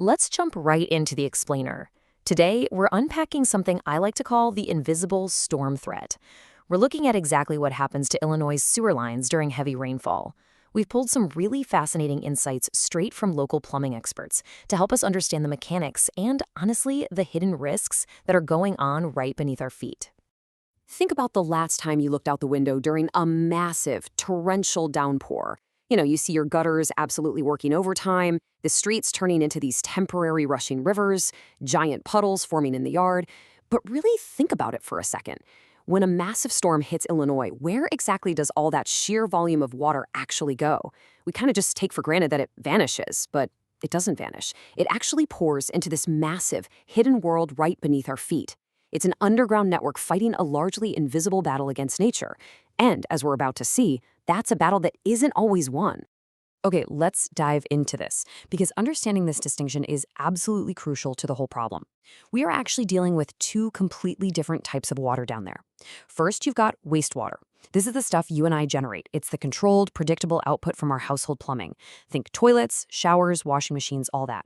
Let's jump right into the explainer. Today, we're unpacking something I like to call the invisible storm threat. We're looking at exactly what happens to Illinois' sewer lines during heavy rainfall. We've pulled some really fascinating insights straight from local plumbing experts to help us understand the mechanics and, honestly, the hidden risks that are going on right beneath our feet. Think about the last time you looked out the window during a massive, torrential downpour. You see your gutters absolutely working overtime, the streets turning into these temporary rushing rivers, giant puddles forming in the yard. But really think about it for a second. When a massive storm hits Illinois, where exactly does all that sheer volume of water actually go? We kind of just take for granted that it vanishes, but it doesn't vanish. It actually pours into this massive, hidden world right beneath our feet. It's an underground network fighting a largely invisible battle against nature. And, as we're about to see, that's a battle that isn't always won. Okay, let's dive into this, because understanding this distinction is absolutely crucial to the whole problem. We are actually dealing with two completely different types of water down there. First, you've got wastewater. This is the stuff you and I generate. It's the controlled, predictable output from our household plumbing. Think toilets, showers, washing machines, all that.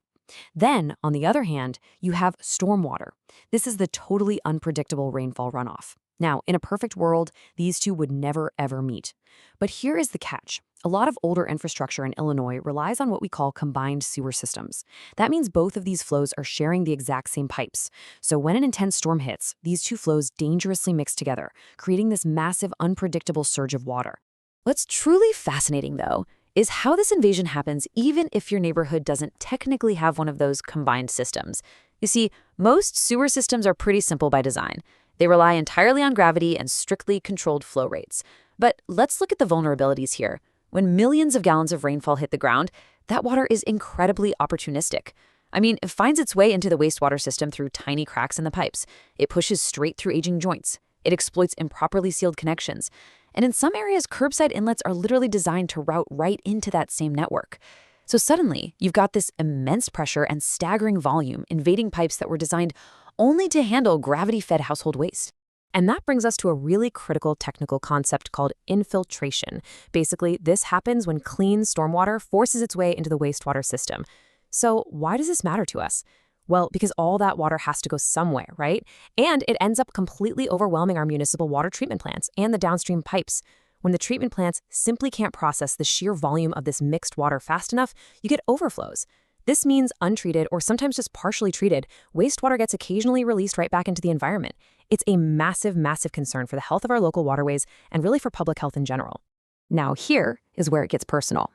Then, on the other hand, you have stormwater. This is the totally unpredictable rainfall runoff. Now, in a perfect world, these two would never, ever meet. But here is the catch. A lot of older infrastructure in Illinois relies on what we call combined sewer systems. That means both of these flows are sharing the exact same pipes. So when an intense storm hits, these two flows dangerously mix together, creating this massive, unpredictable surge of water. What's truly fascinating, though, is how this invasion happens even if your neighborhood doesn't technically have one of those combined systems. You see, most sewer systems are pretty simple by design. They rely entirely on gravity and strictly controlled flow rates. But let's look at the vulnerabilities here. When millions of gallons of rainfall hit the ground, that water is incredibly opportunistic. I mean, it finds its way into the wastewater system through tiny cracks in the pipes. It pushes straight through aging joints. It exploits improperly sealed connections. And in some areas, curbside inlets are literally designed to route right into that same network. So suddenly, you've got this immense pressure and staggering volume invading pipes that were designed only to handle gravity-fed household waste. And that brings us to a really critical technical concept called infiltration. Basically, this happens when clean stormwater forces its way into the wastewater system. So why does this matter to us? Well, because all that water has to go somewhere, right? And it ends up completely overwhelming our municipal water treatment plants and the downstream pipes. When the treatment plants simply can't process the sheer volume of this mixed water fast enough, you get overflows. This means untreated, or sometimes just partially treated, wastewater gets occasionally released right back into the environment. It's a massive, massive concern for the health of our local waterways and really for public health in general. Now, here is where it gets personal.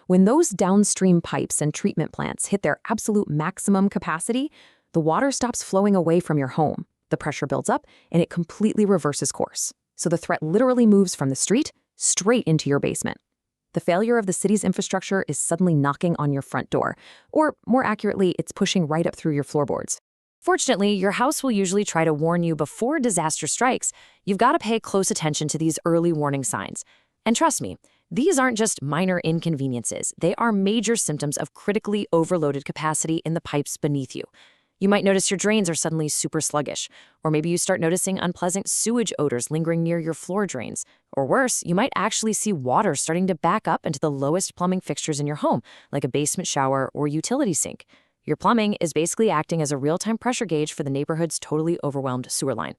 When those downstream pipes and treatment plants hit their absolute maximum capacity, the water stops flowing away from your home. The pressure builds up, and it completely reverses course. So the threat literally moves from the street straight into your basement. The failure of the city's infrastructure is suddenly knocking on your front door, or more accurately, it's pushing right up through your floorboards. Fortunately, your house will usually try to warn you before disaster strikes. You've got to pay close attention to these early warning signs. And trust me, these aren't just minor inconveniences. They are major symptoms of critically overloaded capacity in the pipes beneath you. You might notice your drains are suddenly super sluggish, or maybe you start noticing unpleasant sewage odors lingering near your floor drains. Or worse, you might actually see water starting to back up into the lowest plumbing fixtures in your home, like a basement shower or utility sink. Your plumbing is basically acting as a real-time pressure gauge for the neighborhood's totally overwhelmed sewer line.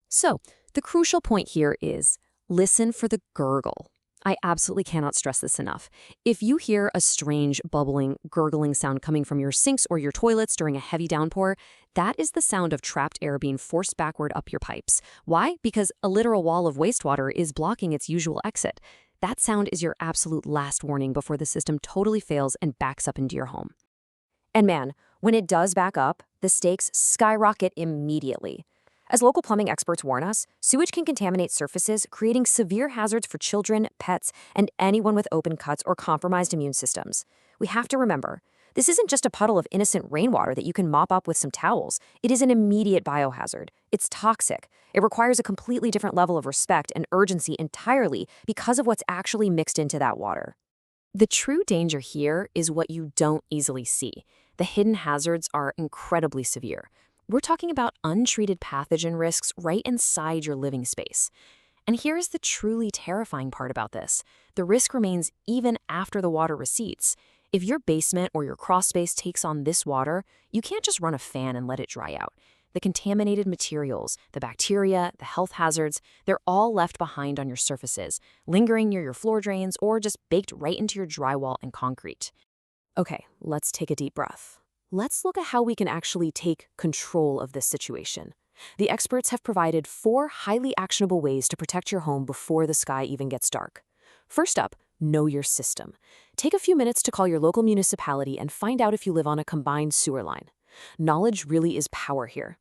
So, the crucial point here is listen for the gurgle. I absolutely cannot stress this enough. If you hear a strange, bubbling, gurgling sound coming from your sinks or your toilets during a heavy downpour, that is the sound of trapped air being forced backward up your pipes. Why? Because a literal wall of wastewater is blocking its usual exit. That sound is your absolute last warning before the system totally fails and backs up into your home. And man, when it does back up, the stakes skyrocket immediately. As local plumbing experts warn us, sewage can contaminate surfaces, creating severe hazards for children, pets, and anyone with open cuts or compromised immune systems. We have to remember, this isn't just a puddle of innocent rainwater that you can mop up with some towels. It is an immediate biohazard. It's toxic. It requires a completely different level of respect and urgency entirely because of what's actually mixed into that water. The true danger here is what you don't easily see. The hidden hazards are incredibly severe. We're talking about untreated pathogen risks right inside your living space. And here's the truly terrifying part about this. The risk remains even after the water recedes. If your basement or your crawl space takes on this water, you can't just run a fan and let it dry out. The contaminated materials, the bacteria, the health hazards, they're all left behind on your surfaces, lingering near your floor drains or just baked right into your drywall and concrete. Okay, let's take a deep breath. Let's look at how we can actually take control of this situation. The experts have provided 4 highly actionable ways to protect your home before the sky even gets dark. First up, know your system. Take a few minutes to call your local municipality and find out if you live on a combined sewer line. Knowledge really is power here.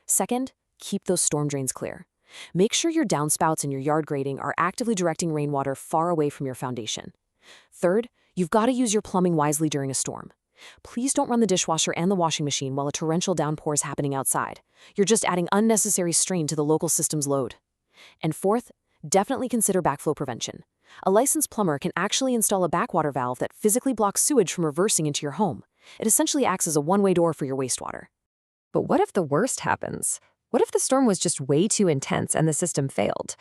Second, keep those storm drains clear. Make sure your downspouts and your yard grading are actively directing rainwater far away from your foundation. Third, you've got to use your plumbing wisely during a storm. Please don't run the dishwasher and the washing machine while a torrential downpour is happening outside. You're just adding unnecessary strain to the local system's load. And fourth, definitely consider backflow prevention. A licensed plumber can actually install a backwater valve that physically blocks sewage from reversing into your home. It essentially acts as a one-way door for your wastewater. But what if the worst happens? What if the storm was just way too intense and the system failed?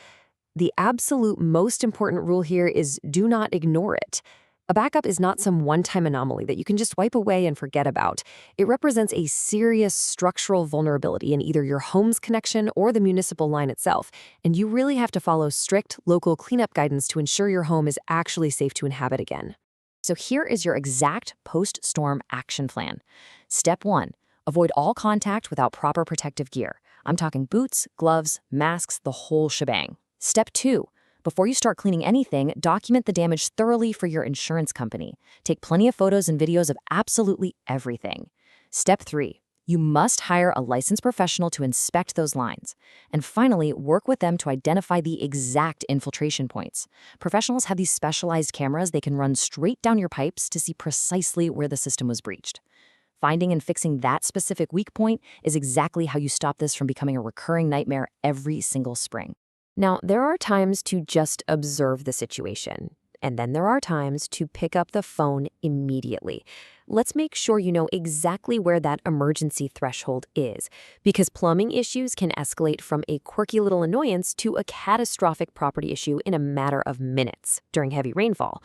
The absolute most important rule here is do not ignore it. A backup is not some one-time anomaly that you can just wipe away and forget about. It represents a serious structural vulnerability in either your home's connection or the municipal line itself, and you really have to follow strict local cleanup guidance to ensure your home is actually safe to inhabit again. So here is your exact post-storm action plan. Step 1. Avoid all contact without proper protective gear. I'm talking boots, gloves, masks, the whole shebang. Step 2. Before you start cleaning anything, document the damage thoroughly for your insurance company. Take plenty of photos and videos of absolutely everything. Step 3. You must hire a licensed professional to inspect those lines. And finally, work with them to identify the exact infiltration points. Professionals have these specialized cameras they can run straight down your pipes to see precisely where the system was breached. Finding and fixing that specific weak point is exactly how you stop this from becoming a recurring nightmare every single spring. Now, there are times to just observe the situation, and then there are times to pick up the phone immediately. Let's make sure you know exactly where that emergency threshold is, because plumbing issues can escalate from a quirky little annoyance to a catastrophic property issue in a matter of minutes during heavy rainfall.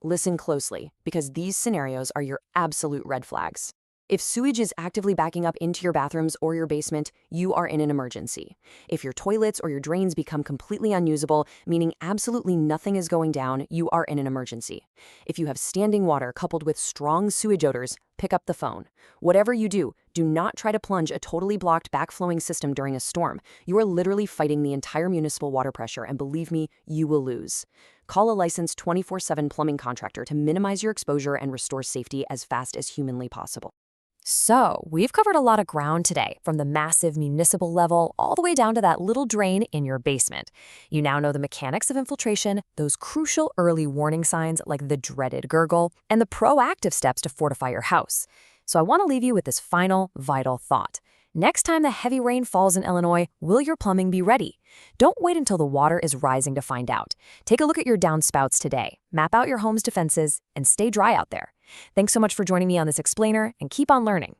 Listen closely, because these scenarios are your absolute red flags. If sewage is actively backing up into your bathrooms or your basement, you are in an emergency. If your toilets or your drains become completely unusable, meaning absolutely nothing is going down, you are in an emergency. If you have standing water coupled with strong sewage odors, pick up the phone. Whatever you do, do not try to plunge a totally blocked backflowing system during a storm. You are literally fighting the entire municipal water pressure, and believe me, you will lose. Call a licensed 24/7 plumbing contractor to minimize your exposure and restore safety as fast as humanly possible. So, we've covered a lot of ground today, from the massive municipal level all the way down to that little drain in your basement. You now know the mechanics of infiltration, those crucial early warning signs like the dreaded gurgle, and the proactive steps to fortify your house. So I want to leave you with this final, vital thought. Next time the heavy rain falls in Illinois, will your plumbing be ready? Don't wait until the water is rising to find out. Take a look at your downspouts today, map out your home's defenses, and stay dry out there. Thanks so much for joining me on this explainer, and keep on learning.